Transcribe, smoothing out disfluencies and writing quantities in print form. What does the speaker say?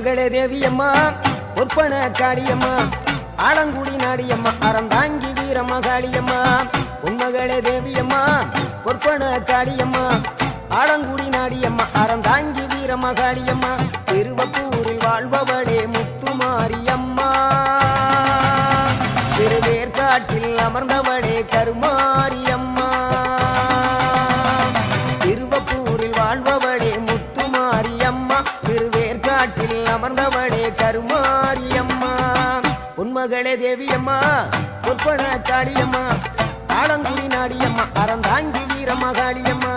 பொன்மகளே தேவியம்மா பொற்பன காளியம்மா ஆலங்குடி நாடியம்மா அறந்தாங்கி வீரமகாளியம்மா பொன்மகளே தேவியம்மா பொற்பன காளியம்மா ஆலங்குடி நாடியம்மா அறந்தாங்கி வீரமகாளியம்மா திருவப்பூரில் வாழ்பவளே முத்துமாரியம்மா திருவேற்காட்டில் அமர்ந்தவளே கருமாரியம்மா திருவப்பூரில் வாழ்பவளே முத்துமாரியம்மா திருவேற்காட்டில் அமர்ந்தவளே கருமாரியம்மா பொன்மகளே தேவியம்மா பொற்பன காளியம்மா ஆலங்குடி நாடியம்மா அறந்தாங்கி வீரமகாளியம்மா